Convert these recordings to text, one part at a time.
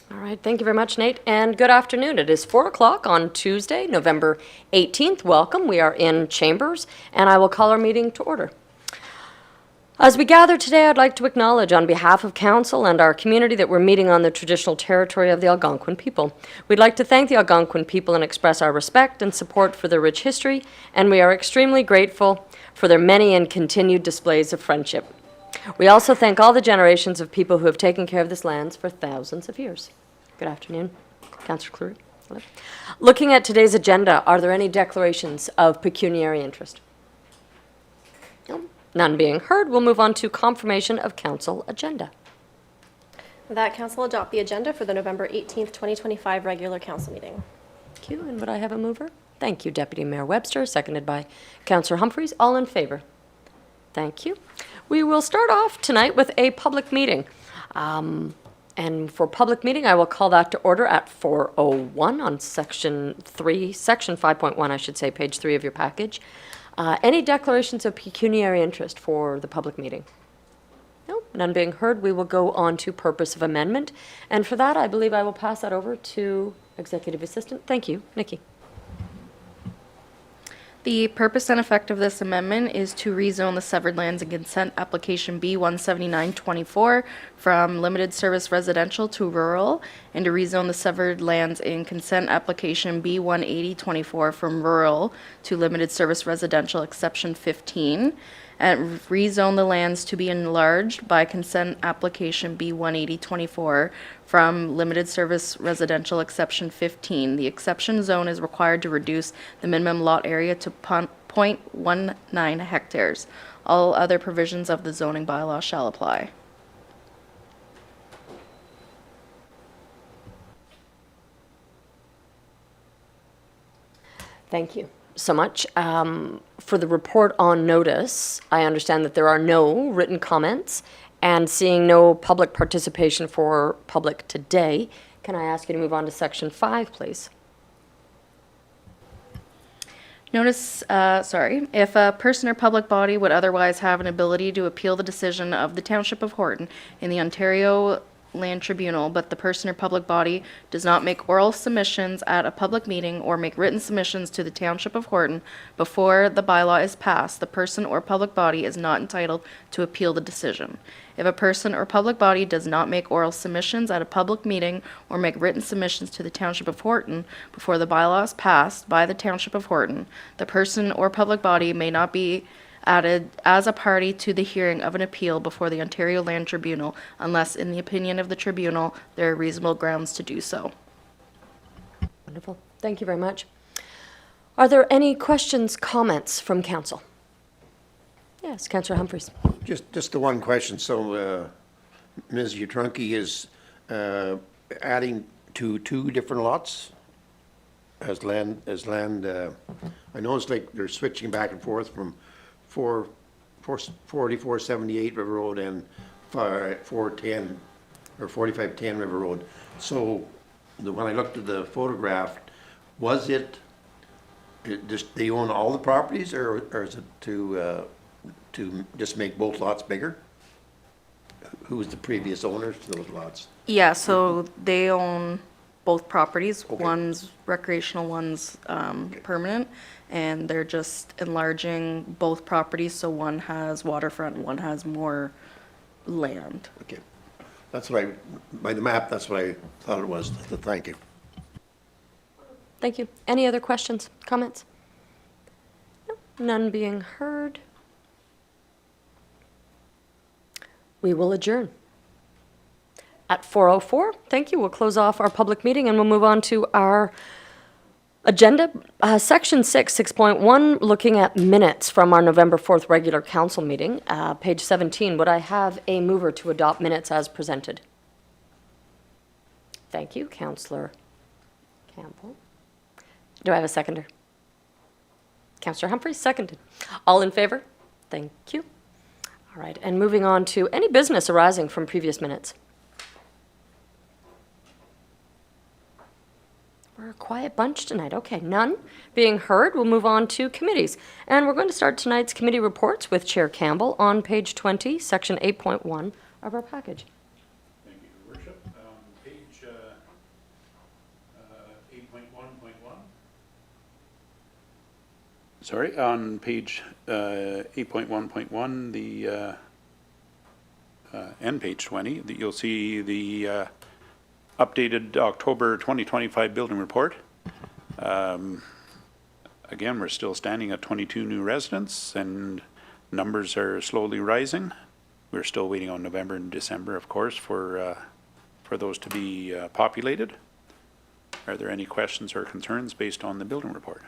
All right, thank you very much, Nate, and good afternoon. It is 4 o'clock on Tuesday, November 18th. Welcome. We are in chambers, and I will call our meeting to order. As we gather today, I'd like to acknowledge on behalf of Council and our community that we're meeting on the traditional territory of the Algonquin people. We'd like to thank the Algonquin people and express our respect and support for their rich history, and we are extremely grateful for their many and continued displays of friendship. We also thank all the generations of people who have taken care of this land for thousands of years. Good afternoon, Councillor Cleary. Hello. Looking at today's agenda, are there any declarations of pecuniary interest? No. None being heard, we'll move on to confirmation of council agenda. That council adopt the agenda for the November 18th, 2025 regular council meeting. Thank you, and would I have a mover? Thank you, Deputy Mayor Webster, seconded by Councillor Humphreys. All in favor? Thank you. We will start off tonight with a public meeting. And for public meeting, I will call that to order at 4:01 on section 5.1, I should say, page 3 of your package. Any declarations of pecuniary interest for the public meeting? No, none being heard. We will go on to purpose of amendment. And for that, I believe I will pass that over to Executive Assistant. Thank you, Nikki. The purpose and effect of this amendment is to rezone the severed lands in consent application B17924 from limited service residential to rural, and to rezone the severed lands in consent application B18024 from rural to limited service residential exception 15, and rezone the lands to be enlarged by consent application B18024 from limited service residential exception 15. The exception zone is required to reduce the minimum lot area to 0.19 hectares. All other provisions of the zoning bylaw shall apply. Thank you so much. For the report on notice, I understand that there are no written comments, and seeing no public participation for public today, can I ask you to move on to section 5, please? Notice, if a person or public body would otherwise have an ability to appeal the decision of the Township of Horton in the Ontario Land Tribunal, but the person or public body does not make oral submissions at a public meeting or make written submissions to the Township of Horton before the bylaw is passed, the person or public body is not entitled to appeal the decision. If a person or public body does not make oral submissions at a public meeting or make written submissions to the Township of Horton before the bylaw is passed by the Township of Horton, the person or public body may not be added as a party to the hearing of an appeal before the Ontario Land Tribunal unless, in the opinion of the tribunal, there are reasonable grounds to do so. Wonderful. Thank you very much. Are there any questions, comments from council? Yes, Councillor Humphreys. Just the one question. So Ms. Utrunke is adding to 2 different lots as land. I noticed like they're switching back and forth from 4478 River Road and 410 or 4510 River Road. So when I looked at the photograph, was it just they own all the properties, or is it to just make both lots bigger? Who was the previous owners to those lots? Yeah, so they own both properties. Okay. One's recreational, one's permanent, and they're just enlarging both properties, so one has waterfront and one has more land. Okay. That's what by the map, that's what I thought it was. Thank you. Thank you. Any other questions, comments? No, none being heard. We will adjourn. At 4:04, thank you. We'll close off our public meeting and we'll move on to our agenda. Section 6.1, looking at minutes from our November 4th regular council meeting. Page 17, would I have a mover to adopt minutes as presented? Thank you, Councillor Campbell. Do I have a seconder? Councillor Humphreys, seconded. All in favor? Thank you. All right, and moving on to any business arising from previous minutes. We're a quiet bunch tonight. Okay, none being heard. We'll move on to committees. And we're going to start tonight's committee reports with Chair Campbell on page 20, section 8.1 of our package. Thank you, Your Worship. Page Sorry, on page 8.1.1, the and page 20, you'll see the updated October 2025 building report. Again, we're still standing at 22 new residents, and numbers are slowly rising. We're still waiting on November and December, of course, for those to be populated. Are there any questions or concerns based on the building report?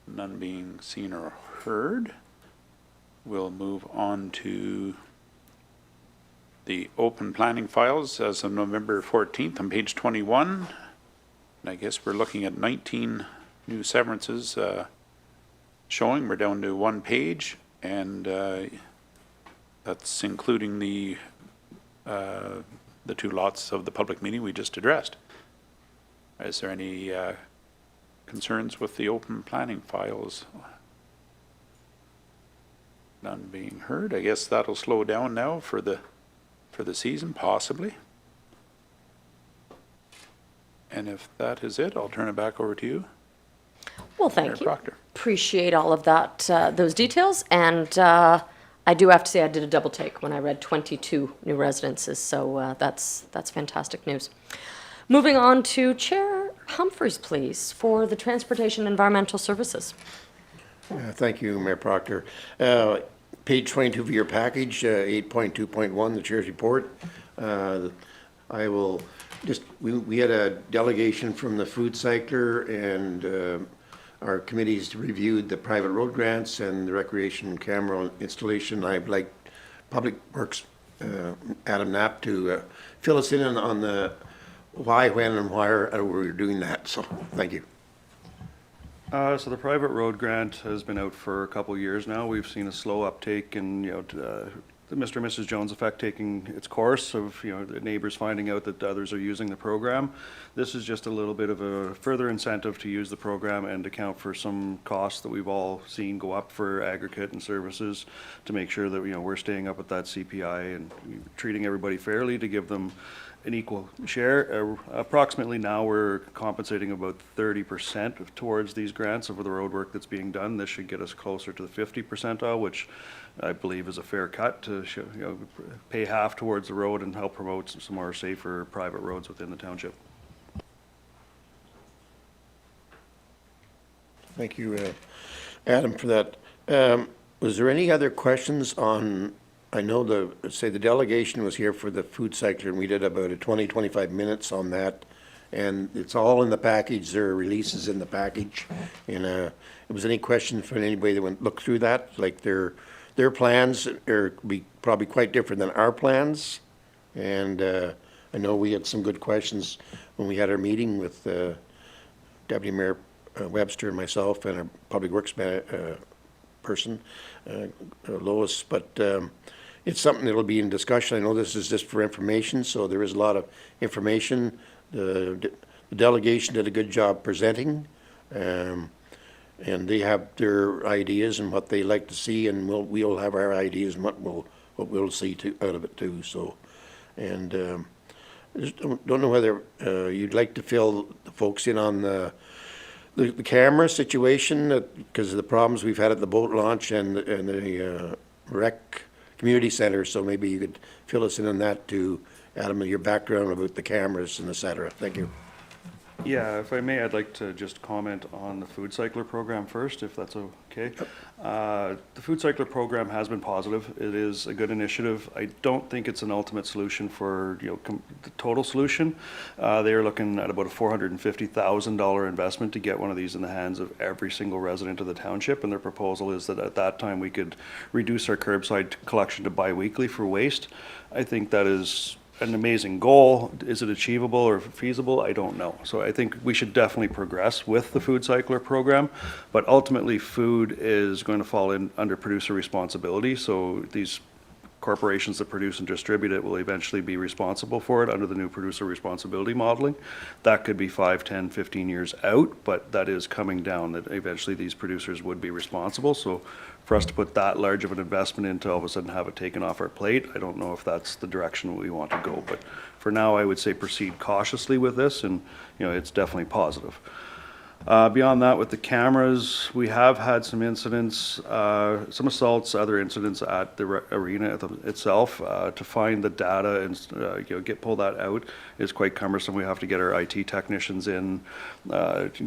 None being seen or heard. We'll move on to the open planning files as of November 14th on page 21. And I guess we're looking at 19 new severances showing. We're down to one page, and that's including the 2 lots of the public meeting we just addressed. Is there any concerns with the open planning files? None being heard. I guess that'll slow down now for the season, possibly. And if that is it, I'll turn it back over to you. Well, thank Mayor you. Proctor. Appreciate all of that, those details. And I do have to say I did a double take when I read 22 new residences, so that's fantastic news. Moving on to Chair Humphreys, please, for the Transportation Environmental Services. Thank you, Mayor Proctor. Page 22 of your package, 8.2.1, the chair's report. I will just, we had a delegation from the food cycler, and our committees reviewed the private road grants and the recreation camera installation. I'd like Public Works, Adam Knapp, to fill us in on the why, when, and why we're doing that. So, thank you. So the private road grant has been out for a couple of years now. We've seen a slow uptake, and the Mr. and Mrs. Jones effect taking its course of the neighbors finding out that others are using the program. This is just a little bit of a further incentive to use the program and account for some costs that we've all seen go up for aggregate and services, to make sure that we're staying up with that CPI and treating everybody fairly, to give them an equal share. Approximately now we're compensating about 30% towards these grants over the road work that's being done. This should get us closer to the 50 percentile, which I believe is a fair cut to show, pay half towards the road and help promote some more safer private roads within the township. Thank you, Adam, for that. Was there any other questions on, I know the delegation was here for the food cycler, and we did about a 25 minutes on that. And it's all in the package, there are releases in the package. And was any question from anybody that went look through that? Like their plans are be probably quite different than our plans. And I know we had some good questions when we had our meeting with Deputy Mayor Webster and myself and our Public Works person, Lois, but it's something that'll be in discussion. I know this is just for information, so there is a lot of information. The delegation did a good job presenting, and they have their ideas and what they like to see, and we'll have our ideas and what we'll see out of it too. So, and just don't know whether you'd like to fill the folks in on the camera situation, because of the problems we've had at the boat launch and the rec community center. So maybe you could fill us in on that too, Adam, your background about the cameras and et cetera. Thank you. Yeah, if I may, I'd like to just comment on the food cycler program first, if that's okay. The food cycler program has been positive. It is a good initiative. I don't think it's an ultimate solution for the total solution. They are looking at about a $450,000 investment to get one of these in the hands of every single resident of the township, and their proposal is that at that time we could reduce our curbside collection to bi-weekly for waste. I think that is an amazing goal. Is it achievable or feasible? I don't know. So I think we should definitely progress with the food cycler program, but ultimately food is going to fall in under producer responsibility. So these corporations that produce and distribute it will eventually be responsible for it under the new producer responsibility modeling. That could be 5, 10, 15 years out, but that is coming down, that eventually these producers would be responsible. So for us to put that large of an investment in to all of a sudden have it taken off our plate, I don't know if that's the direction we want to go. But for now, I would say proceed cautiously with this, and it's definitely positive. Beyond that, with the cameras, we have had some incidents, some assaults, other incidents at the arena itself. To find the data and pull that out is quite cumbersome. We have to get our IT technicians in,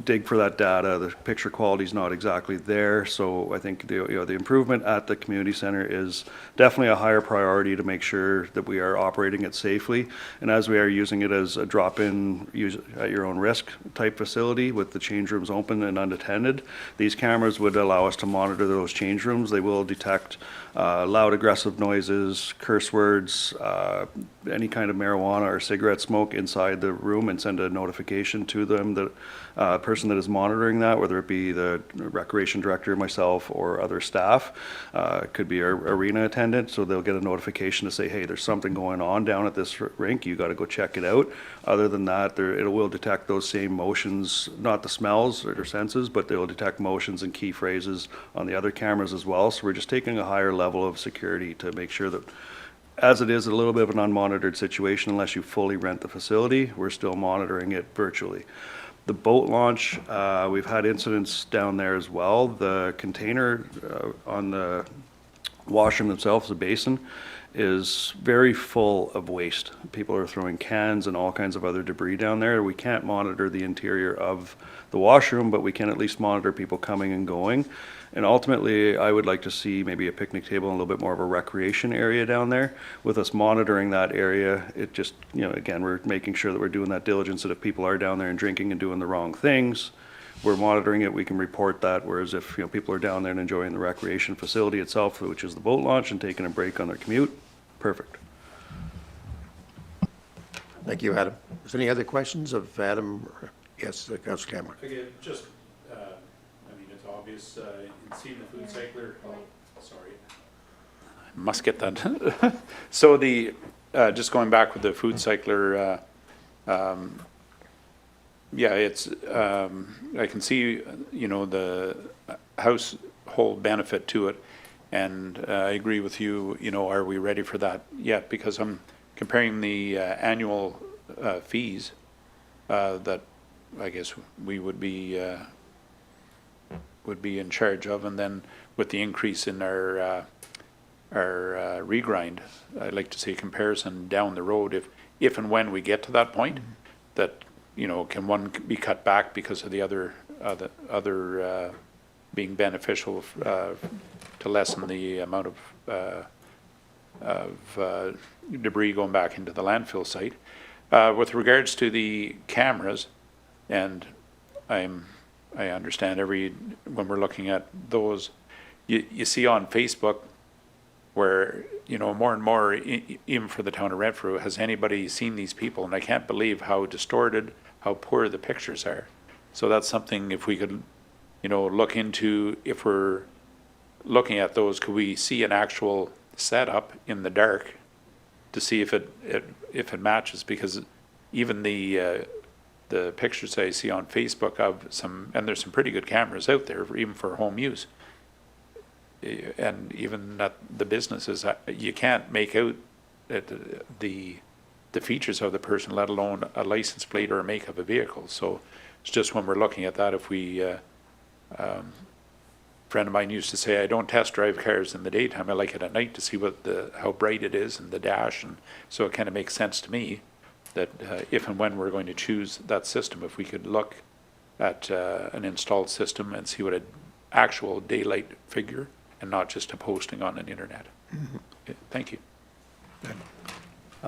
dig for that data. The picture quality is not exactly there, so I think the improvement at the community center is definitely a higher priority to make sure that we are operating it safely. And as we are using it as a drop-in, use at your own risk type facility with the change rooms open and unattended, these cameras would allow us to monitor those change rooms. They will detect loud aggressive noises, curse words, any kind of marijuana or cigarette smoke inside the room, and send a notification to them, the person that is monitoring that, whether it be the recreation director, myself, or other staff. It could be our arena attendant, so they'll get a notification to say, hey, there's something going on down at this rink, you got to go check it out. Other than that, it will detect those same motions, not the smells or senses, but they will detect motions and key phrases on the other cameras as well. So we're just taking a higher level of security to make sure that, as it is a little bit of an unmonitored situation, unless you fully rent the facility, we're still monitoring it virtually. The boat launch, we've had incidents down there as well. The container on the washroom themselves, the basin, is very full of waste. People are throwing cans and all kinds of other debris down there. We can't monitor the interior of the washroom, but we can at least monitor people coming and going. And ultimately, I would like to see maybe a picnic table and a little bit more of a recreation area down there. With us monitoring that area, it just, again, we're making sure that we're doing that diligence, that if people are down there and drinking and doing the wrong things, we're monitoring it, we can report that. Whereas if people are down there and enjoying the recreation facility itself, which is the boat launch, and taking a break on their commute, perfect. Thank you, Adam. Is there any other questions of Adam? Yes, Councilor Cameron. Again, just, it's obvious, in seeing the food cycler, sorry. I must get that. So just going back with the food cycler, it's, I can see, the household benefit to it. And I agree with you, are we ready for that yet? Because I'm comparing the annual fees that I guess we would be in charge of, and then with the increase in our regrind, I'd like to see a comparison down the road if and when we get to that point, that can one be cut back because of the other being beneficial to lessen the amount of debris going back into the landfill site. With regards to the cameras, and I understand when we're looking at those, you see on Facebook where, more and more, even for the town of Renfrew, has anybody seen these people? And I can't believe how distorted, how poor the pictures are. So that's something, if we could, look into, if we're looking at those, could we see an actual setup in the dark to see if it matches? Because even the pictures I see on Facebook of and there's some pretty good cameras out there, even for home use, and even at the businesses, you can't make out the features of the person, let alone a license plate or a make of a vehicle. So it's just when we're looking at that, if we friend of mine used to say, I don't test drive cars in the daytime, I like it at night to see how bright it is and the dash, and so it kind of makes sense to me that if and when we're going to choose that system, if we could look at an installed system and see what an actual daylight figure and not just a posting on an internet. Okay, thank you.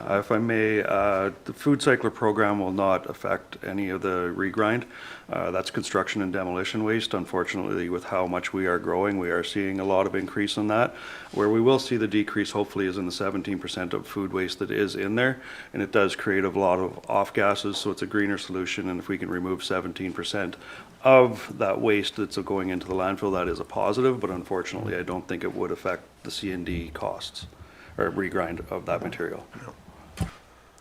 If I may, the food cycler program will not affect any of the regrind. That's construction and demolition waste. Unfortunately, with how much we are growing, we are seeing a lot of increase in that. Where we will see the decrease, hopefully, is in the 17% of food waste that is in there. And it does create a lot of off gases, so it's a greener solution. And if we can remove 17% of that waste that's going into the landfill, that is a positive. But unfortunately, I don't think it would affect the C&D costs or regrind of that material.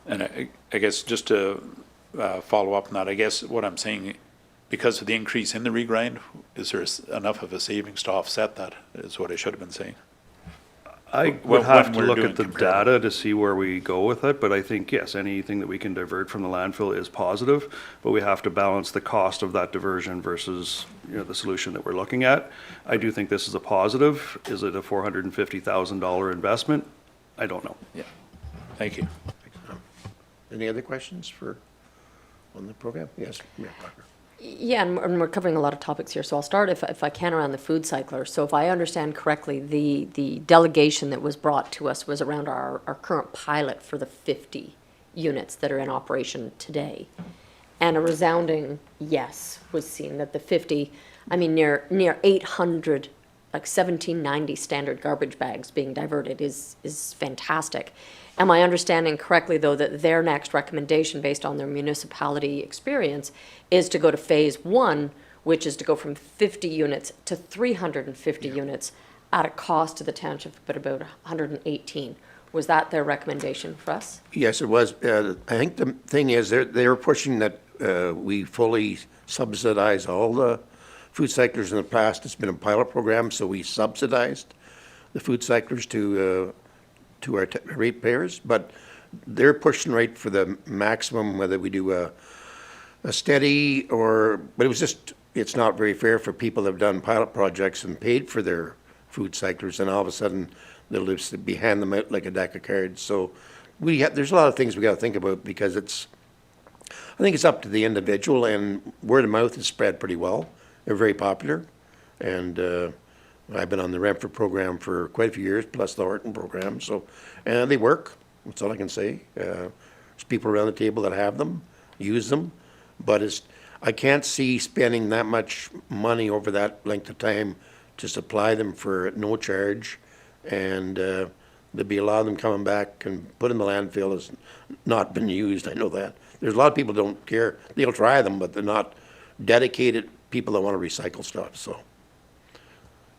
And I guess just to follow up on that, I guess what I'm saying, because of the increase in the regrind, is there enough of a savings to offset that, is what I should have been saying. I When- would have when to we're look doing at the comparable. data to see where we go with it, but I think, yes, anything that we can divert from the landfill is positive, but we have to balance the cost of that diversion versus, the solution that we're looking at. I do think this is a positive. Is it a $450,000 investment? I don't know. Yeah. Thank you. Any other questions on the program? Yes, Mayor Parker. Yeah, and we're covering a lot of topics here, so I'll start, if I can, around the food cycler. So if I understand correctly, the delegation that was brought to us was around our current pilot for the 50 units that are in operation today. And a resounding yes was seen, that the 50, near 800, like 1790 standard garbage bags being diverted is fantastic. Am I understanding correctly, though, that their next recommendation, based on their municipality experience, is to go to phase one, which is to go from 50 units to 350 units at a cost to the township of about 118? Was that their recommendation for us? Yes, it was. I think the thing is, they were pushing that we fully subsidize all the food cyclers. In the past, it's been a pilot program, so we subsidized the food cyclers to our ratepayers, but they're pushing right for the maximum, whether we do a steady but it's not very fair for people that have done pilot projects and paid for their food cyclers, and all of a sudden they'll just hand them out like a deck of cards. So there's a lot of things we got to think about, because I think it's up to the individual, and word of mouth is spread pretty well. They're very popular, and I've been on the Renfrew program for quite a few years, plus the Horton program, so, and they work, that's all I can say. There's people around the table that have them, use them, but I can't see spending that much money over that length of time to supply them for no charge, and there'd be a lot of them coming back and put in the landfill as not been used, I know that. There's a lot of people who don't care, they'll try them, but they're not dedicated people that want to recycle stuff, so.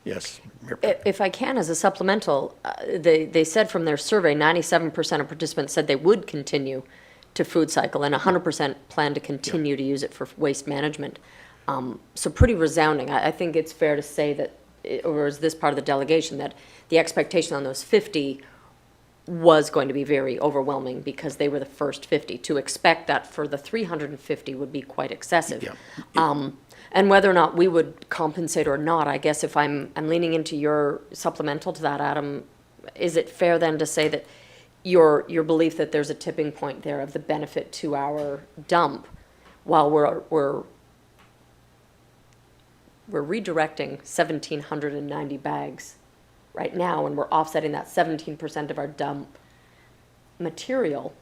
Yes. Mayor Parker. If I can, as a supplemental, they said from their survey, 97% of participants said they would continue to food cycle, and 100% plan to continue to use it for waste management. So pretty resounding. I think it's fair to say that, or is this part of the delegation, that the expectation on those 50 was going to be very overwhelming, because they were the first 50. To expect that for the 350 would be quite excessive. Yeah. And whether or not we would compensate or not, I guess if I'm leaning into your supplemental to that, Adam, is it fair then to say that your belief that there's a tipping point there of the benefit to our dump, while we're redirecting 1,790 bags right now, and we're offsetting that 17% of our dump material,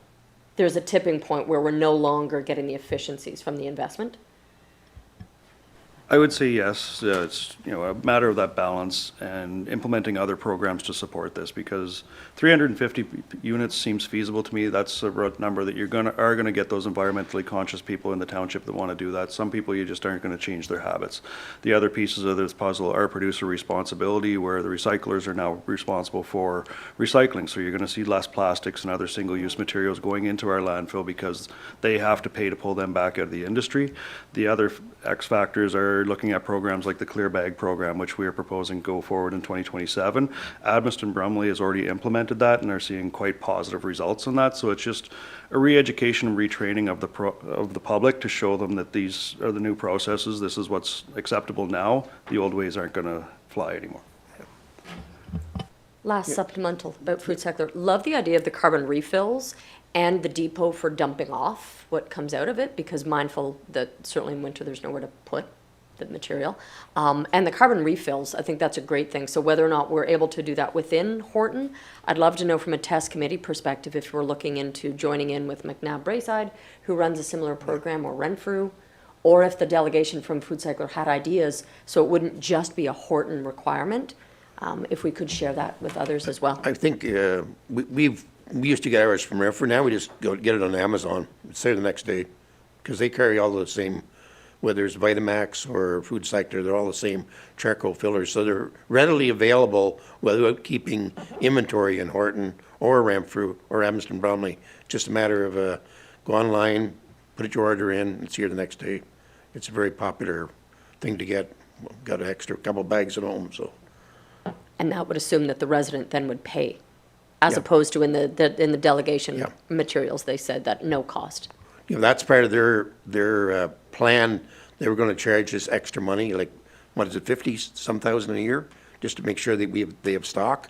there's a tipping point where we're no longer getting the efficiencies from the investment? I would say yes. It's, a matter of that balance and implementing other programs to support this, because 350 units seems feasible to me. That's a number that are gonna get those environmentally conscious people in the township that want to do that. Some people, you just aren't going to change their habits. The other pieces of this puzzle are producer responsibility, where the recyclers are now responsible for recycling. So you're going to see less plastics and other single-use materials going into our landfill, because they have to pay to pull them back out of the industry. The other X factors are looking at programs like the Clear Bag program, which we are proposing go forward in 2027. Admiston Brumley has already implemented that, and are seeing quite positive results on that. So it's just a re-education and retraining of the public to show them that these are the new processes. This is what's acceptable now. The old ways aren't going to fly anymore. Last supplemental about food sector. Love the idea of the carbon refills and the depot for dumping off what comes out of it, because mindful that certainly in winter there's nowhere to put the material. And the carbon refills, I think that's a great thing. So whether or not we're able to do that within Horton, I'd love to know from a test committee perspective if we're looking into joining in with McNabb Braeside, who runs a similar program, or Renfrew, or if the delegation from Food Cycler had ideas so it wouldn't just be a Horton requirement, if we could share that with others as well. I think we used to get ours from Renfrew. Now we just go get it on Amazon. It's there the next day, because they carry all the same, whether it's Vitamax or Food Cycler, they're all the same charcoal fillers. So they're readily available without keeping inventory in Horton or Renfrew or Admiston Bromley. Just a matter of go online, put your order in, it's here the next day. It's a very popular thing to get. Got an extra couple bags at home, so And that would assume that the resident then would pay, as Yeah. opposed to in the delegation Yeah. materials, they said that no cost. You know, that's part of their plan. They were gonna charge us extra money, like, what is it, 50-some thousand a year? Just to make sure that they have stock,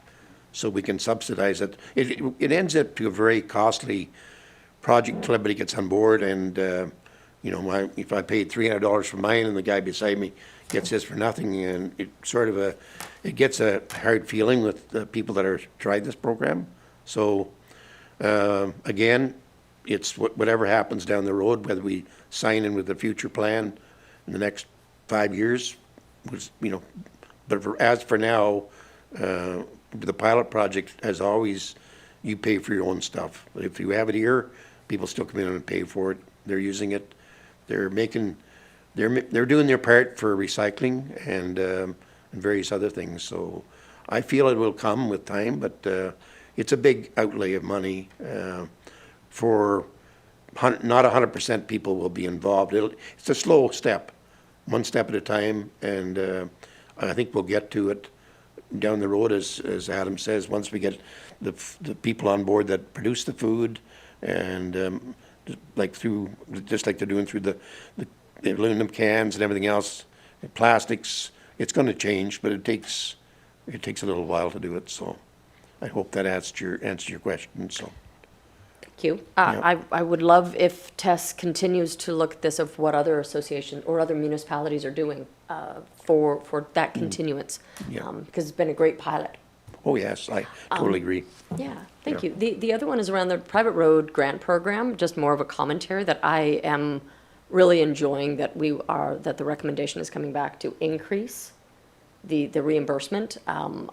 so we can subsidize it. It ends up to a very costly project till everybody gets on board, and, you know, if I paid $300 for mine and the guy beside me gets this for nothing, and it gets a hard feeling with the people that are tried this program. So, again, it's whatever happens down the road, whether we sign in with a future plan in the next 5 years, was, you know, but as for now, the pilot project, as always, you pay for your own stuff. If you have it here, people still come in and pay for it. They're using it. They're doing their part for recycling and various other things. So I feel it will come with time, but it's a big outlay of money for not 100% people will be involved. It's a slow step, one step at a time, and I think we'll get to it down the road, as Adam says, once we get the people on board that produce the food, and just like they're doing through the aluminum cans and everything else, and plastics. It's going to change, but it takes a little while to do it. So I hope that answers your question. So. Thank you. Yeah. I would love if Tess continues to look at this of what other associations or other municipalities are doing for that continuance. Yeah. Because it's been a great pilot. Oh, yes, I totally agree. Yeah, thank Yeah. you. The other one is around the private road grant program, just more of a commentary that I am really enjoying that the recommendation is coming back to increase the reimbursement,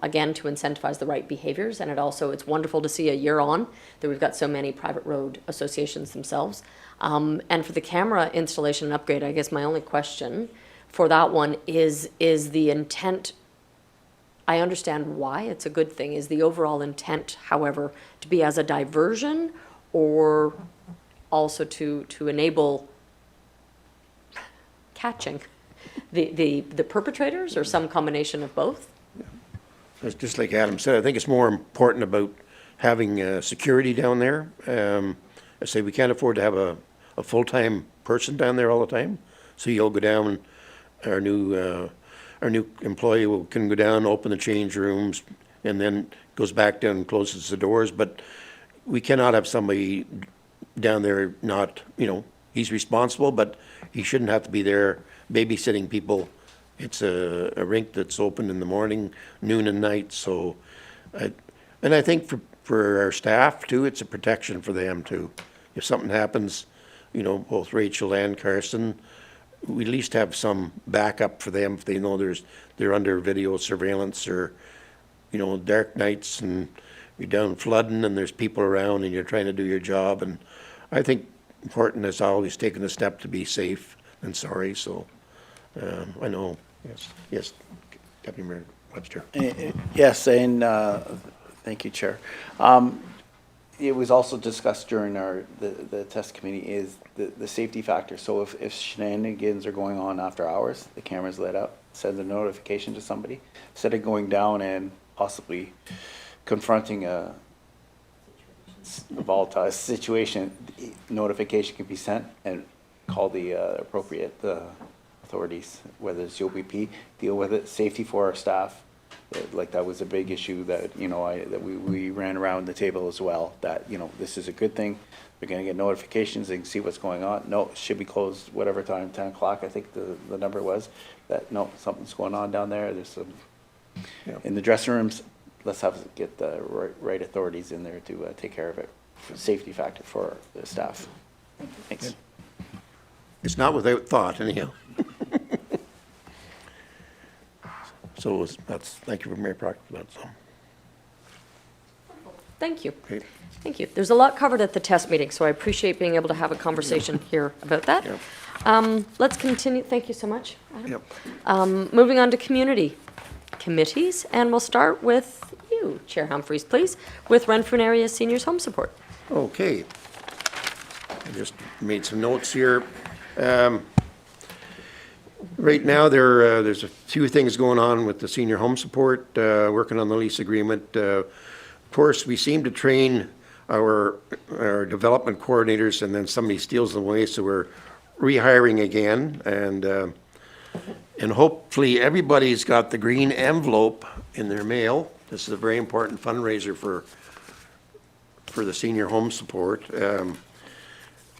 again, to incentivize the right behaviors. And it's wonderful to see a year on that we've got so many private road associations themselves. And for the camera installation and upgrade, I guess my only question for that one is the intent. I understand why it's a good thing. Is the overall intent, however, to be as a diversion or also to enable catching the perpetrators, or some combination of both? It's just like Adam said, I think it's more important about having security down there. I say we can't afford to have a full-time person down there all the time. So you'll go down, our new employee can go down, open the change rooms, and then goes back down and closes the doors. But we cannot have somebody down there not, you know, he's responsible, but he shouldn't have to be there babysitting people. It's a rink that's open in the morning, noon and night, so, and I think for our staff too, it's a protection for them too. If something happens, you know, both Rachel and Carson, we at least have some backup for them if they know they're under video surveillance, or, you know, dark nights and you're down flooding and there's people around and you're trying to do your job. And I think important has always taken a step to be safe and sorry, so I know, yes, Deputy Mayor Webster. Yes, and thank you, Chair. It was also discussed during the test committee is the safety factor. So if shenanigans are going on after hours, the camera's lit up, sends a notification to somebody, instead of going down and possibly confronting a volatile situation, notification can be sent and call the appropriate authorities, whether it's the OPP, deal with it. Safety for our staff, like that was a big issue that, you know, that we ran around the table as well, that, you know, this is a good thing. They're gonna get notifications, they can see what's going on. No, it should be closed whatever time, 10 o'clock, I think the number was, that, no, something's going on down there. There's some, Yeah. in the dressing rooms, let's get the right authorities in there to take care of it. Safety factor for the staff. Thanks. It's not without thought, anyhow. So thank you, Mayor Proctor, for that. So. Thank you. Okay. Thank you. There's a lot covered at the test meeting, so I appreciate being able to have a conversation here about that. Yep. Let's continue. Thank you so much, Adam. Yep. Moving on to community committees, and we'll start with you, Chair Humphreys, please, with Renfrew Area Seniors Home Support. Okay. I just made some notes here. Right now, there's a few things going on with the senior home support, working on the lease agreement. Of course, we seem to train our development coordinators, and then somebody steals them away, so we're rehiring again. And hopefully, everybody's got the green envelope in their mail. This is a very important fundraiser for the senior home support.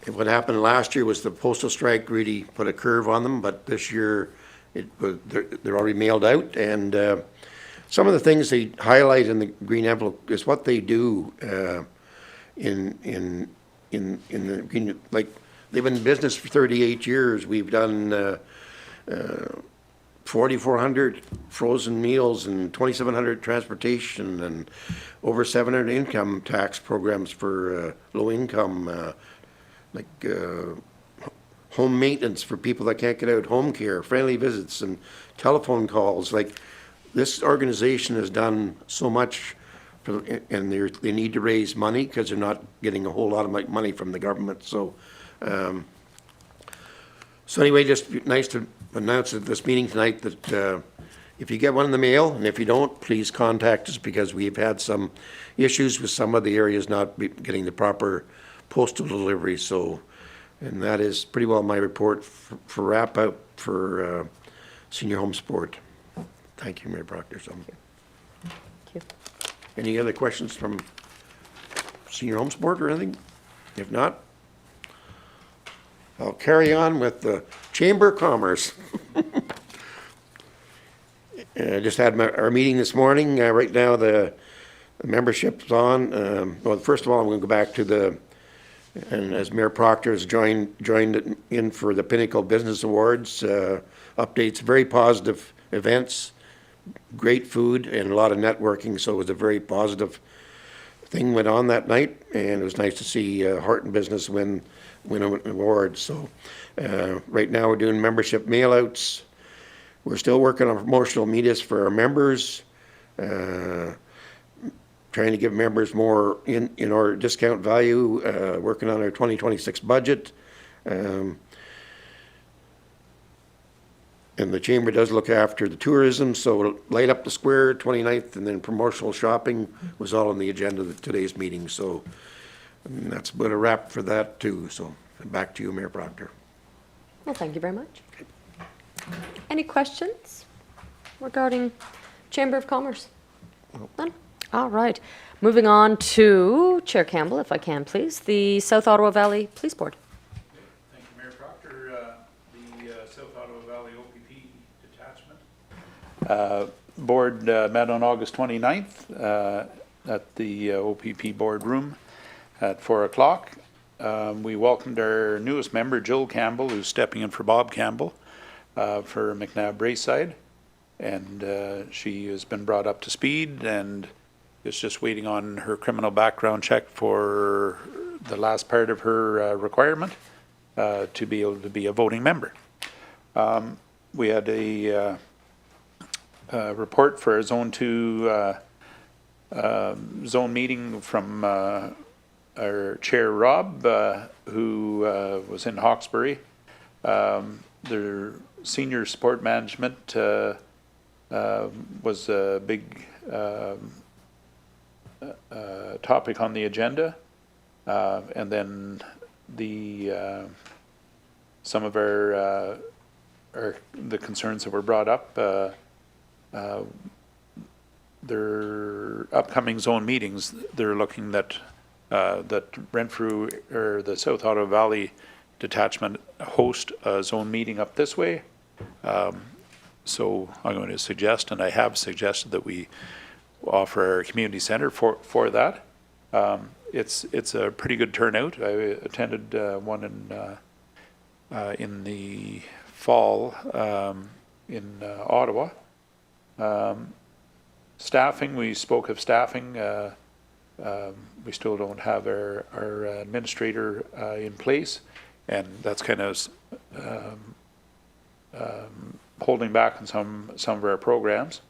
What happened last year was the postal strike really put a curve on them, but this year they're already mailed out. And some of the things they highlight in the green envelope is what they do in the green. Like, they've been in business for 38 years. We've done 4,400 frozen meals and 2,700 transportation and over 700 income tax programs for low income. Home maintenance for people that can't get out, home care, friendly visits, and telephone calls. Like, this organization has done so much, and they need to raise money because they're not getting a whole lot of money from the government. So anyway, just nice to announce at this meeting tonight that if you get one in the mail, and if you don't, please contact us, because we've had some issues with some of the areas not getting the proper postal delivery. So, and that is pretty well my report for wrap up for senior home support. Thank you, Mayor Proctor. So, Thank you. any other questions from senior home support or anything? If not, I'll carry on with the Chamber of Commerce. Just had our meeting this morning. Right now, the membership's on. Well, first of all, I'm going to go back to and as Mayor Proctor has joined in for the Pinnacle Business Awards, updates, very positive events, great food, and a lot of networking. So it was a very positive thing went on that night, and it was nice to see Heart in Business win an award. So right now we're doing membership mailouts. We're still working on promotional medias for our members, trying to give members more in our discount value, working on our 2026 budget. And the Chamber does look after the tourism, so light up the square 29th, and then promotional shopping was all on the agenda of today's meeting. So that's about a wrap for that too. So back to you, Mayor Proctor. Well, thank you very much. Any questions regarding Chamber of Commerce? None? All right. Moving on to Chair Campbell, if I can, please. The South Ottawa Valley Police Board. Thank you, Mayor Proctor. The South Ottawa Valley OPP detachment board met on August 29th at the OPP boardroom at 4 o'clock. We welcomed our newest member, Jill Campbell, who's stepping in for Bob Campbell for McNabb Braeside. And she has been brought up to speed and is just waiting on her criminal background check for the last part of her requirement to be able to be a voting member. We had a report for a Zone 2 zone meeting from our Chair Rob, who was in Hawkesbury. Their senior support management was a big topic on the agenda, and then the some of the concerns that were brought up. Their upcoming zone meetings, they're looking that Renfrew or the South Ottawa Valley detachment host a zone meeting up this way. So I'm going to suggest, and I have suggested, that we offer our community center for that. It's a pretty good turnout. I attended one in the fall in Ottawa. Staffing, we spoke of staffing. We still don't have our administrator in place, and that's kind of holding back on some of our programs.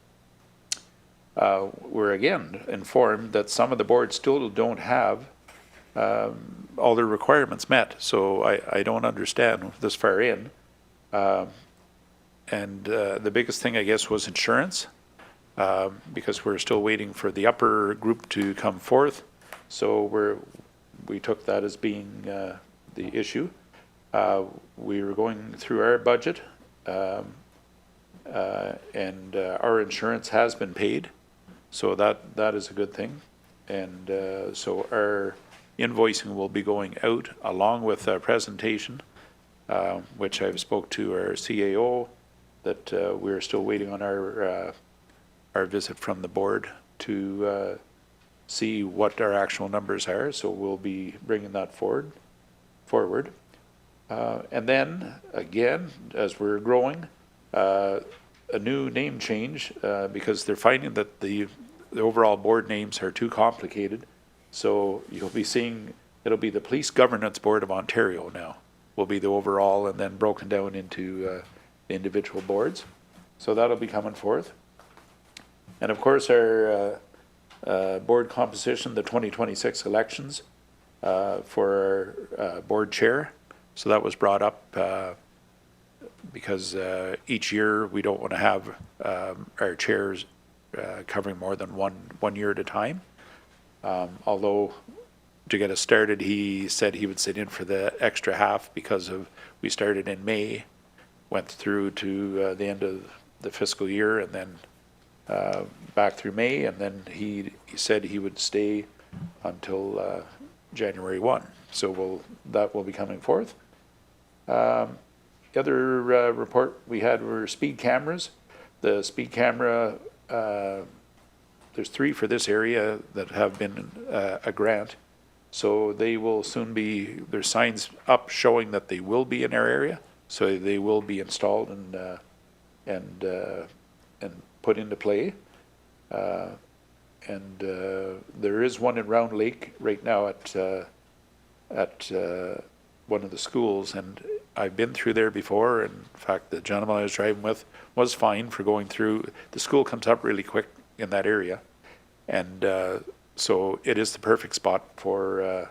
We're again informed that some of the boards still don't have all their requirements met. So I don't understand this far in the biggest thing, I guess, was insurance, because we're still waiting for the upper group to come forth. So we took that as being the issue. We were going through our budget, and our insurance has been paid, so that is a good thing. And so our invoicing will be going out along with a presentation, which I've spoke to our CAO, that we're still waiting on our visit from the board to see what our actual numbers are. So we'll be bringing that forward. And then, again, as we're growing, a new name change, because they're finding that the overall board names are too complicated. So you'll be seeing, it'll be the Police Governance Board of Ontario now, will be the overall, and then broken down into individual boards. So that'll be coming forth. And of course, our board composition, the 2026 elections for our board chair. So that was brought up because each year we don't want to have our chairs covering more than one year at a time. Although to get us started, he said he would sit in for the extra half because we started in May, went through to the end of the fiscal year, and then back through May, and then he said he would stay until January 1. So that will be coming forth. The other report we had were speed cameras. The speed camera, there's 3 for this area that have been a grant. So they will soon be, there's signs up showing that they will be in our area. So they will be installed and put into play. And there is one in Round Lake right now at one of the schools, and I've been through there before. And in fact, the gentleman I was driving with was fine for going through. The school comes up really quick in that area, and so it is the perfect spot for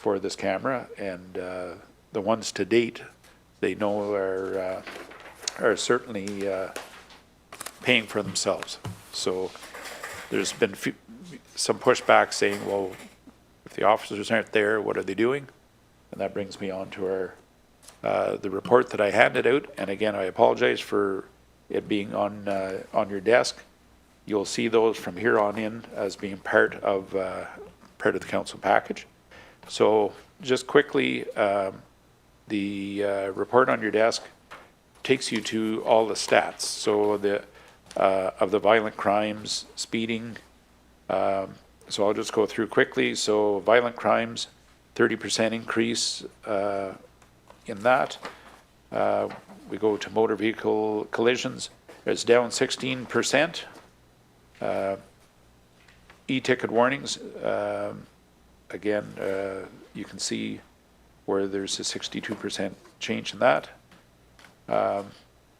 this camera. And the ones to date, they know are certainly paying for themselves. So there's been some pushback saying, well, if the officers aren't there, what are they doing? And that brings me on to the report that I handed out. And again, I apologize for it being on your desk. You'll see those from here on in as being part of the council package. So just quickly, the report on your desk takes you to all the stats. So of the violent crimes, speeding. So I'll just go through quickly. So violent crimes, 30% increase in that. We go to motor vehicle collisions. It's down 16%. E-ticket warnings, again, you can see where there's a 62% change in that.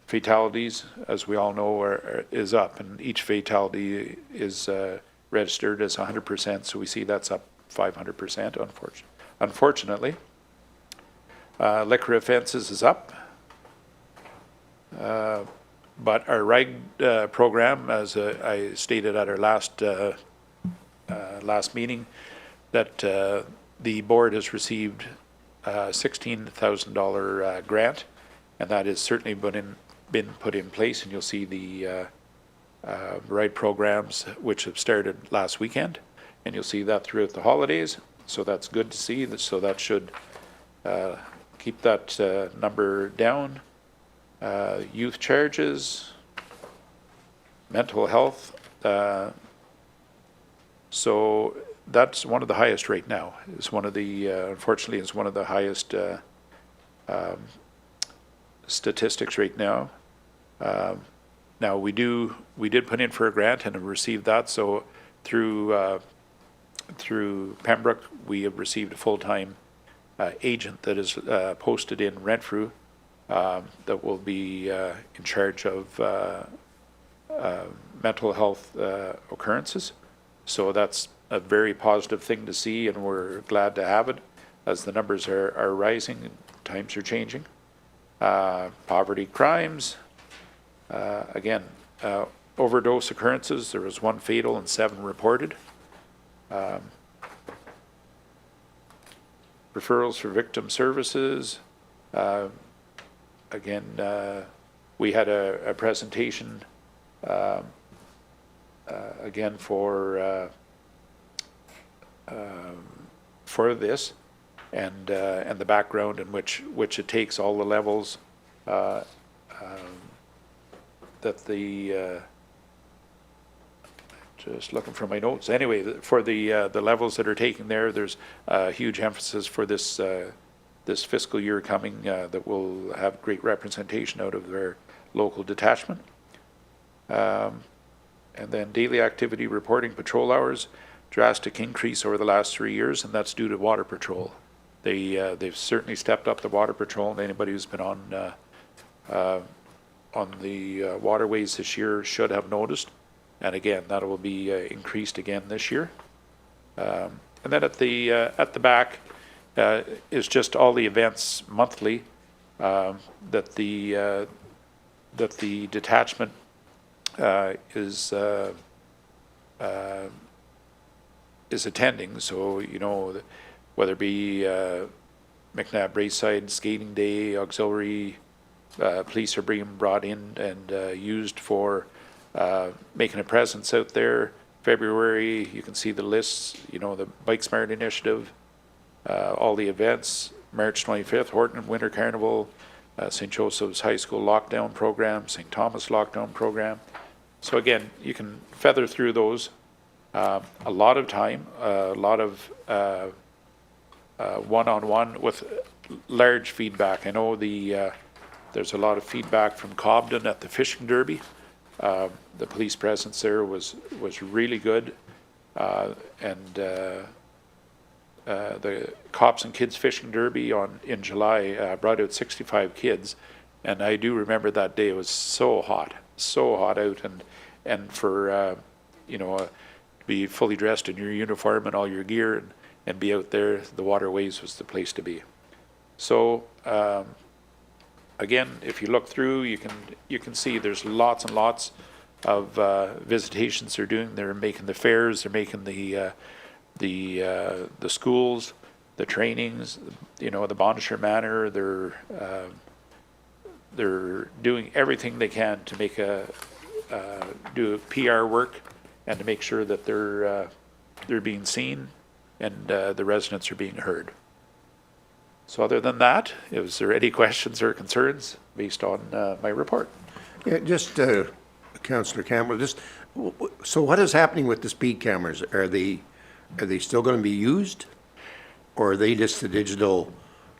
Fatalities, as we all know, is up, and each fatality is registered as 100%, so we see that's up 500%, unfortunately. Liquor offenses is up. But our RIG program, as I stated at our last meeting, that the board has received a $16,000 grant, and that has certainly been put in place. And you'll see the RIG programs, which have started last weekend, and you'll see that throughout the holidays. So that's good to see. So that should keep that number down. Youth charges, mental health. So that's one of the highest right now. It's one of the, unfortunately, it's one of the highest statistics right now. Now we did put in for a grant and have received that. So through Pembroke, we have received a full-time agent that is posted in Renfrew. That will be in charge of mental health occurrences. So that's a very positive thing to see, and we're glad to have it as the numbers are rising and times are changing. Poverty crimes, again, overdose occurrences, there was 1 fatal and 7 reported. Referrals for victim services, again, we had a presentation, again, for this, and the background in which it takes all the levels that the just looking for my notes. Anyway, for the levels that are taken there, there's a huge emphasis for this this fiscal year coming that will have great representation out of their local detachment. And then daily activity reporting, patrol hours, drastic increase over the last 3 years, and that's due to water patrol. They've certainly stepped up the water patrol, and anybody who's been on the waterways this year should have noticed. And again, that will be increased again this year. And then at the back is just all the events monthly that the detachment is attending. So, you know, whether it be McNabb Braeside Skating Day, auxiliary police are being brought in and used for making a presence out there. February, you can see the lists, you know, the Bike Smart Initiative, all the events, March 25th, Horton Winter Carnival, St. Joseph's High School Lockdown Program, St. Thomas Lockdown Program. So again, you can feather through those. A lot of time, a lot of one-on-one with large feedback. I know there's a lot of feedback from Cobden at the fishing derby. The police presence there was really good, and the Cops and Kids Fishing Derby in July brought out 65 kids, and I do remember that day. It was so hot out, and for you know, to be fully dressed in your uniform and all your gear and be out there, the waterways was the place to be. So again, if you look through, you can see there's lots and lots of visitations they're doing. They're making the fairs, they're making the schools, the trainings, you know, the Bonnechere Manor. They're doing everything they can to make do PR work and to make sure that they're being seen and the residents are being heard. So other than that, is there any questions or concerns based on my report? Yeah, just, Councillor Campbell, just, so what is happening with the speed cameras? Are they still going to be used? Or are they just the digital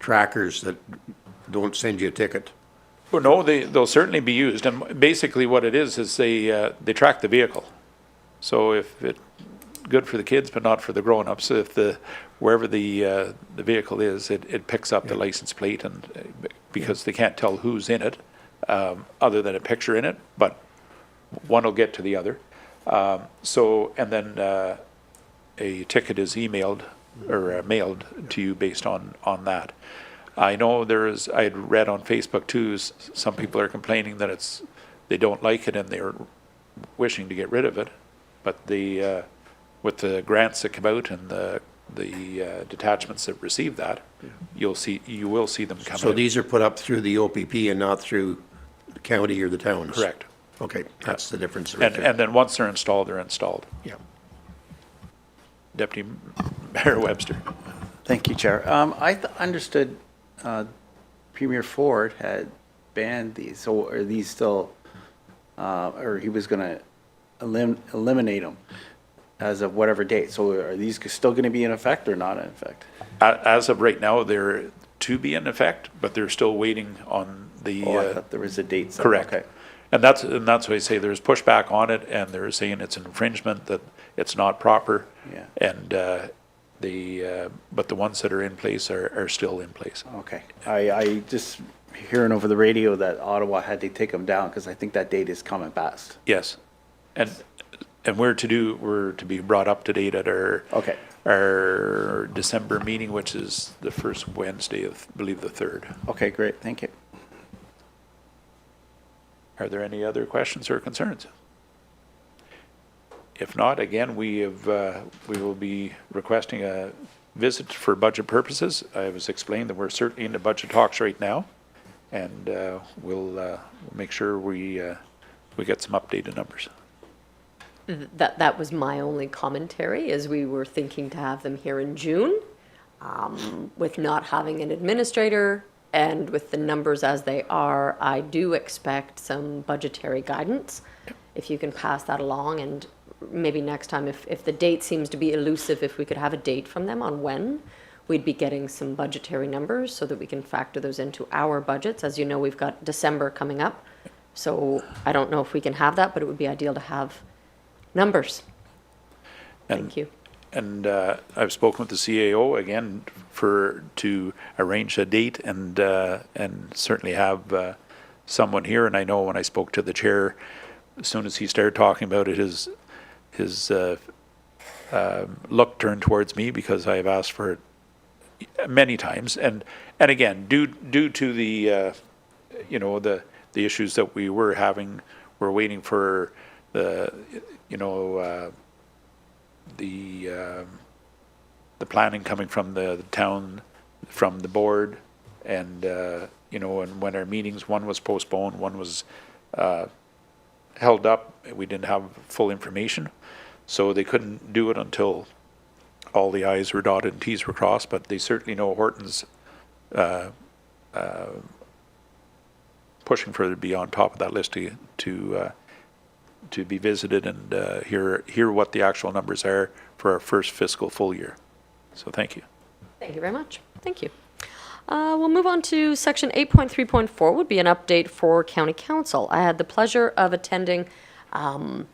trackers that don't send you a ticket? Well, no, they'll certainly be used. And basically what it is they track the vehicle. So if it, good for the kids, but not for the grown-ups. If wherever the vehicle is, it picks up the license plate, and because they can't tell who's in it, other than a picture in it, but one will get to the other. So, and then a ticket is emailed or mailed to you based on that. I know I had read on Facebook too, some people are complaining that they don't like it and they're wishing to get rid of it, but with the grants that come out and the detachments that receive that, you will see them come out. So these are put up through the OPP and not through the county or the towns? Correct. Okay, that's the difference right there. And then once they're installed, they're installed. Yeah. Deputy Mayor Webster. Thank you, Chair. I understood Premier Ford had banned these, so are these still, or he was going to eliminate them as of whatever date? So are these still going to be in effect or not in effect? As of right now, they're to be in effect, but they're still waiting on the. Oh, I thought there was a date set. Correct. Okay. And that's why I say there's pushback on it, and they're saying it's an infringement, that it's not proper. Yeah. And but the ones that are in place are still in place. Okay. I just hearing over the radio that Ottawa had to take them down because I think that date is coming past. Yes. And we're to be brought up to date at Okay. our December meeting, which is the first Wednesday of, I believe, the 3rd. Okay, great. Thank you. Are there any other questions or concerns? If not, again, we will be requesting a visit for budget purposes. I was explained that we're certainly in the budget talks right now, and we'll make sure we get some updated numbers. That was my only commentary, as we were thinking to have them here in June. With not having an administrator and with the numbers as they are, I do expect some budgetary guidance. If you can pass that along, and maybe next time, if the date seems to be elusive, if we could have a date from them on when we'd be getting some budgetary numbers so that we can factor those into our budgets. As you know, we've got December coming up. So I don't know if we can have that, but it would be ideal to have numbers. Thank you. And I've spoken with the CAO again to arrange a date and certainly have someone here. And I know when I spoke to the chair, as soon as he started talking about it, his look turned towards me, because I have asked for it many times. And again, due to the the issues that we were having, we're waiting for the planning coming from the town, from the board, and and when our meetings, one was postponed, one was held up, we didn't have full information, so they couldn't do it until all the I's were dotted and T's were crossed. But they certainly know Horton's pushing for it to be on top of that list to be visited and hear what the actual numbers are for our first fiscal full year. So thank you. Thank you very much. Thank you. We'll move on to section 8.3.4 would be an update for County Council. I had the pleasure of attending, I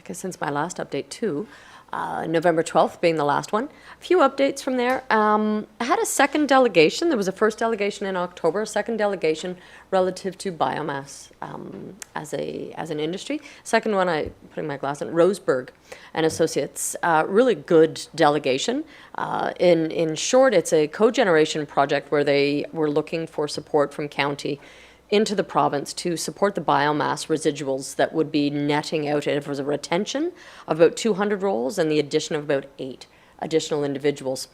guess since my last update too, November 12th being the last one. A few updates from there. I had a second delegation. There was a first delegation in October, a second delegation relative to biomass as an industry. Second one, putting my glass in, Roseburg and Associates. Really good delegation. In short, it's a cogeneration project where they were looking for support from county into the province to support the biomass residuals that would be netting out. It was a retention of about 200 roles and the addition of about 8 additional individuals.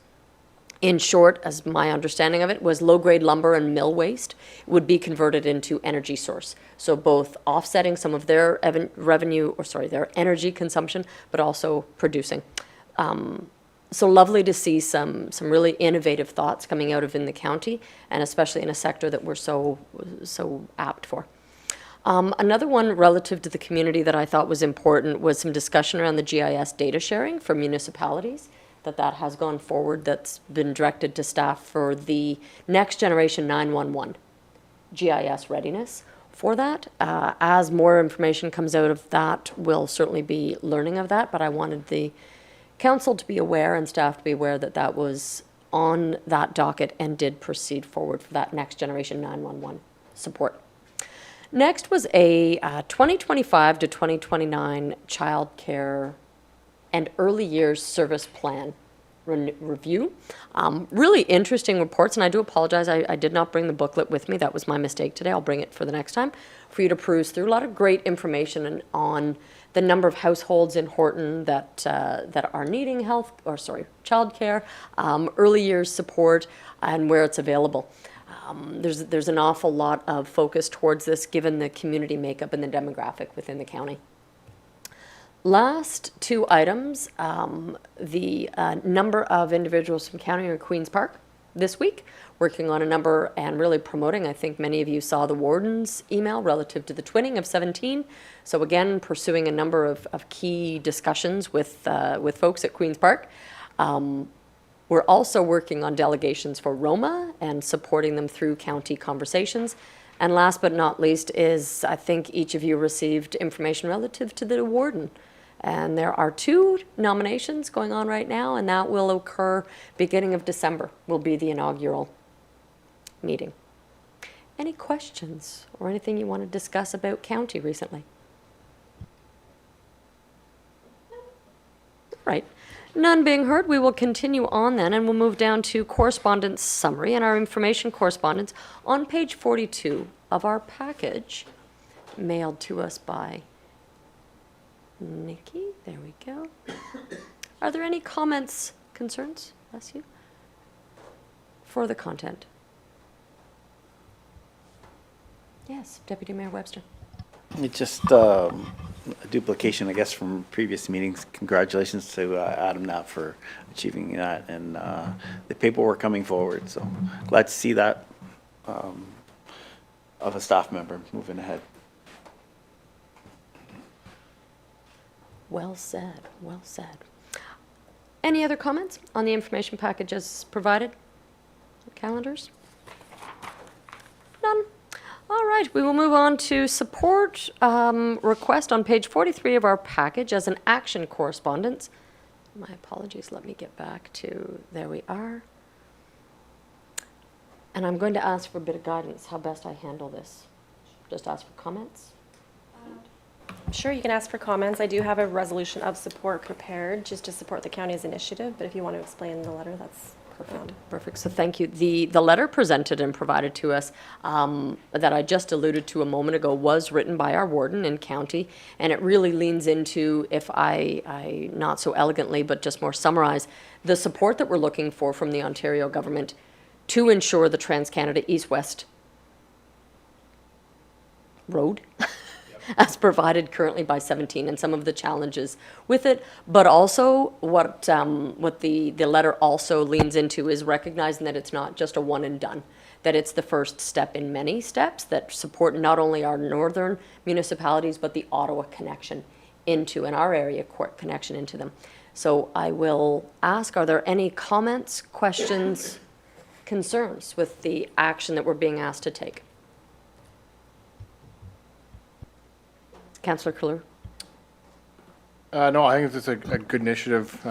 In short, as my understanding of it, was low-grade lumber and mill waste would be converted into energy source. So both offsetting some of their their energy consumption, but also producing. So lovely to see some really innovative thoughts coming out of in the county, and especially in a sector that we're so apt for. Another one relative to the community that I thought was important was some discussion around the GIS data sharing for municipalities, that has gone forward, that's been directed to staff for the next generation 911 GIS readiness for that. As more information comes out of that, we'll certainly be learning of that, but I wanted the council to be aware and staff to be aware that was on that docket and did proceed forward for that next generation 911 support. Next was a 2025 to 2029 child care and early years service plan review. Really interesting reports, and I do apologize, I did not bring the booklet with me. That was my mistake today. I'll bring it for the next time for you to peruse through. A lot of great information on the number of households in Horton that are needing child care, early years support, and where it's available. There's an awful lot of focus towards this given the community makeup and the demographic within the county. Last 2 items, the number of individuals from County or Queen's Park this week, working on a number and really promoting. I think many of you saw the warden's email relative to the twinning of 17. So again, pursuing a number of key discussions with folks at Queen's Park. We're also working on delegations for Roma and supporting them through county conversations. And last but not least is, I think each of you received information relative to the warden. And there are 2 nominations going on right now, and that will occur beginning of December, will be the inaugural meeting. Any questions or anything you want to discuss about county recently? Right. None being heard, we will continue on then, and we'll move down to correspondence summary and our information correspondence on page 42 of our package, mailed to us by Nikki. There we go. Are there any comments, concerns, bless you, for the content? Yes, Deputy Mayor Webster. It's just a duplication, I guess, from previous meetings. Congratulations to Adam Knapp for achieving that and the paperwork coming forward. So glad to see that of a staff member moving ahead. Well said, well said. Any other comments on the information package as provided? Calendars? None. All right, we will move on to support request on page 43 of our package as an action correspondence. My apologies, let me get back to, there we are. And I'm going to ask for a bit of guidance, how best I handle this. Just ask for comments? Sure, you can ask for comments. I do have a resolution of support prepared just to support the county's initiative, but if you want to explain the letter, that's perfect. Perfect, so thank you. The letter presented and provided to us that I just alluded to a moment ago was written by our warden in county, and it really leans into, if I not so elegantly, but just more summarize, the support that we're looking for from the Ontario government to ensure the Trans-Canada East-West road as provided currently by 17 and some of the challenges with it, but also what the letter also leans into is recognizing that it's not just a one and done, that it's the first step in many steps that support not only our northern municipalities, but the Ottawa connection into, and our area court connection into them. So I will ask, are there any comments, questions, concerns with the action that we're being asked to take? Councillor Kleur. No, I think it's a good initiative.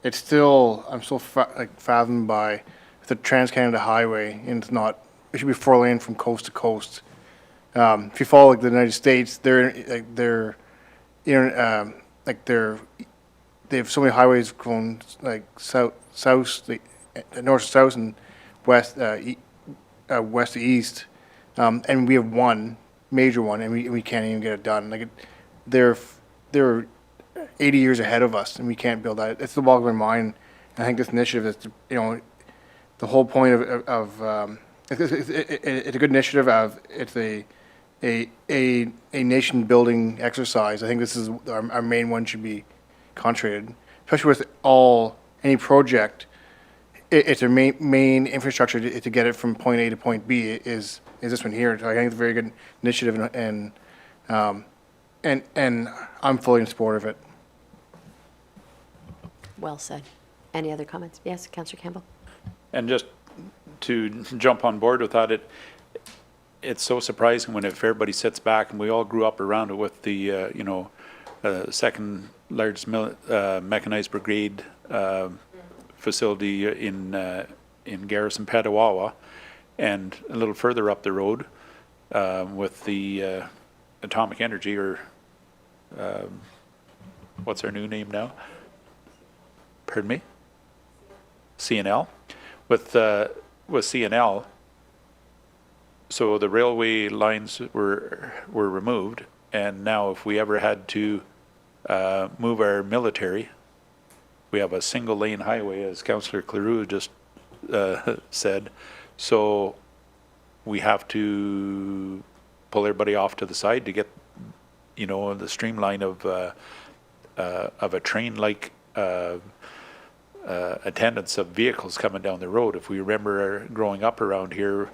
It's still, I'm still fathomed by the Trans-Canada Highway, and it's not, it should be 4-lane from coast to coast. If you follow like the United States, they have so many highways going like south, north to south and west, west to east, and we have one major one, and we can't even get it done. Like they're 80 years ahead of us, and we can't build that. It's the boggling mind. I think this initiative is, the whole point of it's a good initiative. It's a nation building exercise. I think this is our main one should be concentrated, especially with any project. It's a main infrastructure to get it from point A to point B is this one here. So I think it's a very good initiative, and I'm fully in support of it. Well said. Any other comments? Yes, Councillor Campbell. And just to jump on board with that, it's so surprising when if everybody sits back, and we all grew up around it with the second largest mechanized brigade facility in Garrison, Petawawa, and a little further up the road with the Atomic Energy, or what's our new name now? Pardon me? CNL. With CNL, so the railway lines were removed, and now if we ever had to move our military, we have a single lane highway, as Councillor Cleroux just said. So we have to pull everybody off to the side to get, the streamline of a train-like attendance of vehicles coming down the road. If we remember growing up around here,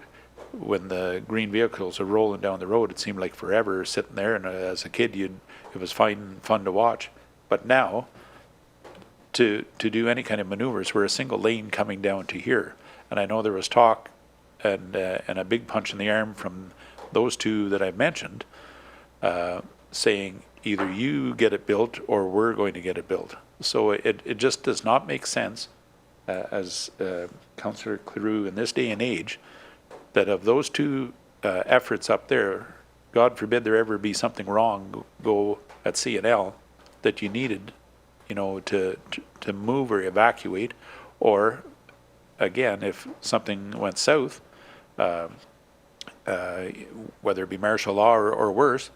when the green vehicles are rolling down the road, it seemed like forever sitting there, and as a kid, it was fun to watch. But now, to do any kind of maneuvers, we're a single lane coming down to here. And I know there was talk and a big punch in the arm from those two that I mentioned, saying either you get it built or we're going to get it built. So it just does not make sense, as Councillor Cleroux, in this day and age, that of those two efforts up there, God forbid there ever be something wrong go at CNL, that you needed, to move or evacuate, or again, if something went south, whether it be martial law or worse,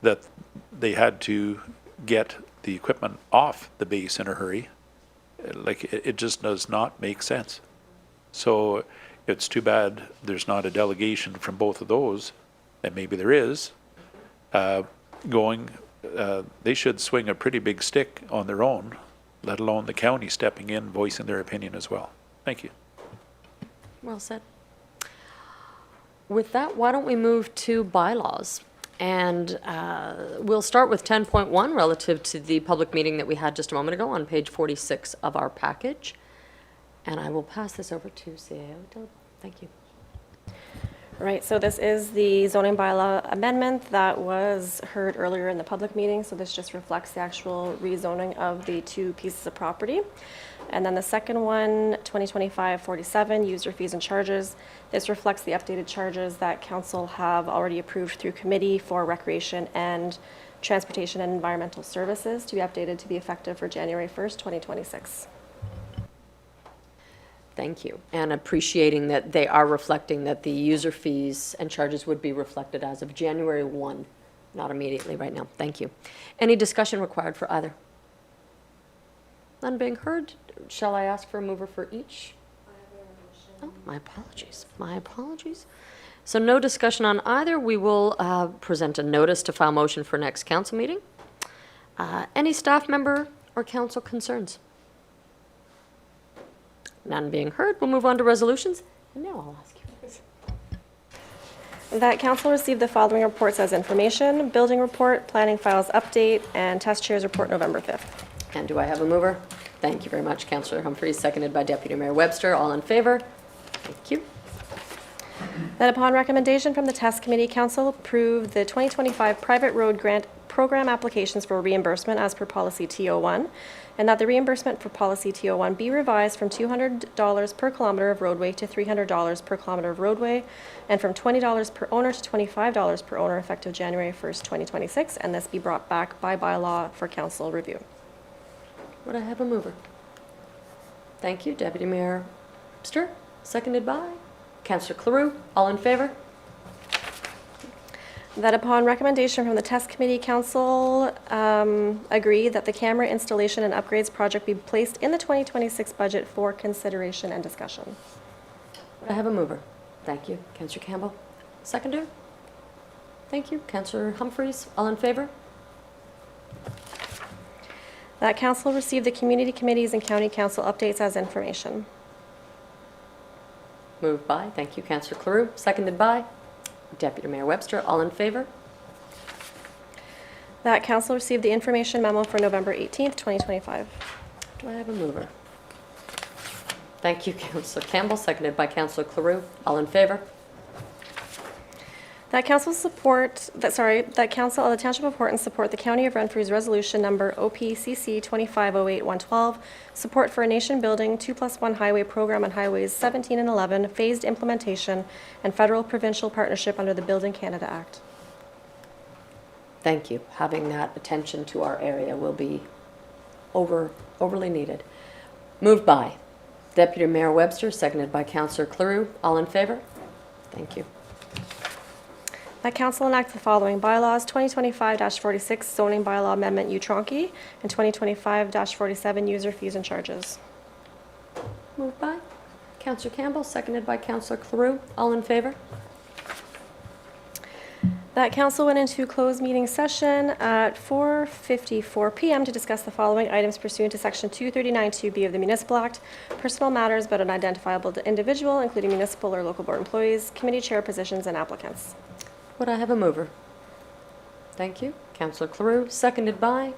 that they had to get the equipment off the base in a hurry. Like, it just does not make sense. So it's too bad there's not a delegation from both of those, and maybe there is, they should swing a pretty big stick on their own, let alone the county stepping in, voicing their opinion as well. Thank you. Well said. With that, why don't we move to bylaws? And we'll start with 10.1 relative to the public meeting that we had just a moment ago on page 46 of our package. And I will pass this over to CAO Dillon. Thank you. Right, so this is the zoning bylaw amendment that was heard earlier in the public meeting, so this just reflects the actual rezoning of the two pieces of property. And then the second one, 2025-47, user fees and charges. This reflects the updated charges that council have already approved through committee for recreation and transportation and environmental services to be updated to be effective for January 1st, 2026. Thank you. And appreciating that they are reflecting that the user fees and charges would be reflected as of January 1, not immediately right now. Thank you. Any discussion required for either? None being heard. Shall I ask for a mover for each? Oh, my apologies. My apologies. So no discussion on either. We will present a notice to file motion for next council meeting. Any staff member or council concerns? None being heard. We'll move on to resolutions. And now I'll ask you. That council received the following reports as information: building report, planning files update, and test chairs report November 5th. And do I have a mover? Thank you very much, Councillor Humphries, seconded by Deputy Mayor Webster. All in favor? Thank you. That upon recommendation from the test committee, council approved the 2025 private road grant program applications for reimbursement as per policy TO1, and that the reimbursement for policy TO1 be revised from $200 per kilometer of roadway to $300 per kilometer of roadway, and from $20 per owner to $25 per owner effective January 1st, 2026, and this be brought back by bylaw for council review. Would I have a mover? Thank you, Deputy Mayor Webster, seconded by Councillor Cleroux. All in favor? That upon recommendation from the test committee, council agreed that the camera installation and upgrades project be placed in the 2026 budget for consideration and discussion. Would I have a mover? Thank you, Councillor Campbell. Seconder? Thank you, Councillor Humphries. All in favor? That council received the community committees and county council updates as information. Moved by, thank you, Councillor Cleroux. Seconded by Deputy Mayor Webster. All in favor? That council received the information memo for November 18th, 2025. Do I have a mover? Thank you, Councillor Campbell, seconded by Councillor Cleroux. All in favor? That council that council of the Township of Horton support the County of Renfrew's resolution number OPCC 2508-112, support for a nation building 2+1 highway program on highways 17 and 11, phased implementation, and federal provincial partnership under the Building Canada Act. Thank you. Having that attention to our area will be overly needed. Moved by Deputy Mayor Webster, seconded by Councillor Cleroux. All in favor? Thank you. That council enact the following bylaws: 2025-46 zoning bylaw amendment Utronki, and 2025-47 user fees and charges. Moved by Councillor Campbell, seconded by Councillor Cleroux. All in favor? That council went into closed meeting session at 4:54 p.m. to discuss the following items pursuant to Section 239(2)B of the Municipal Act: personal matters about an identifiable individual, including municipal or local board employees, committee chair positions, and applicants. Would I have a mover? Thank you. Councillor Cleroux, seconded by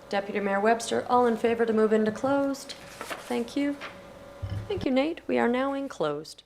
Deputy Mayor Webster. All in favor to move into closed? Thank you. Thank you, Nate. We are now in closed.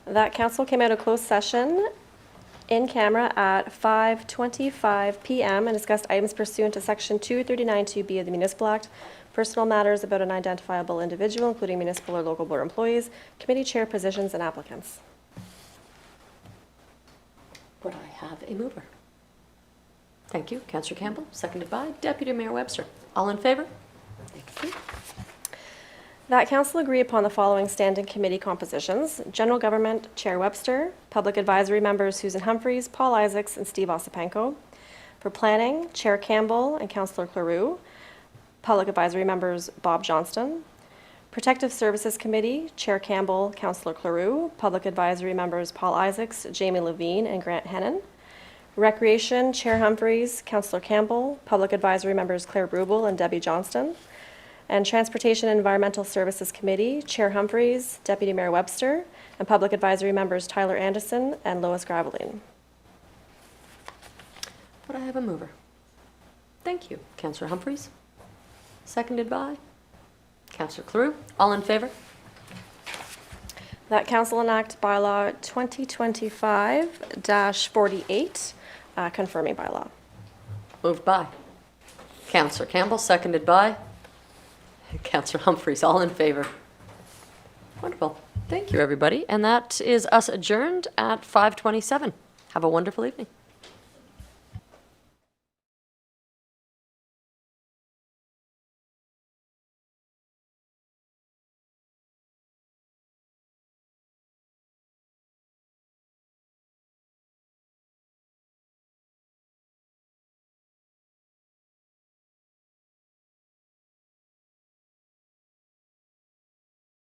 That council came out of closed session in camera at 5:25 PM and discussed items pursuant to Section 239(2)B of the Municipal Act, personal matters about an identifiable individual, including municipal or local board employees, committee chair positions, and applicants. Would I have a mover? Thank you, Councillor Campbell, seconded by Deputy Mayor Webster. All in favor? Thank you. That council agree upon the following standing committee compositions: General Government, Chair Webster; Public Advisory members Susan Humphreys, Paul Isaacs, and Steve Osipenko; for Planning, Chair Campbell and Councillor Cleroux; Public Advisory members Bob Johnston; Protective Services Committee, Chair Campbell, Councillor Cleroux; Public Advisory members Paul Isaacs, Jamie Levine, and Grant Hennon; Recreation, Chair Humphreys, Councillor Campbell; Public Advisory members Claire Brubel and Debbie Johnston; and Transportation and Environmental Services Committee, Chair Humphreys, Deputy Mayor Webster, and Public Advisory members Tyler Anderson and Lois Graveline. Would I have a mover? Thank you, Councillor Humphreys, seconded by Councillor Cleroux. All in favor? That council enact bylaw 2025-48, confirming bylaw. Moved by Councillor Campbell, seconded by Councillor Humphreys. All in favor? Wonderful. Thank you, everybody. And that is us adjourned at 5:27. Have a wonderful evening.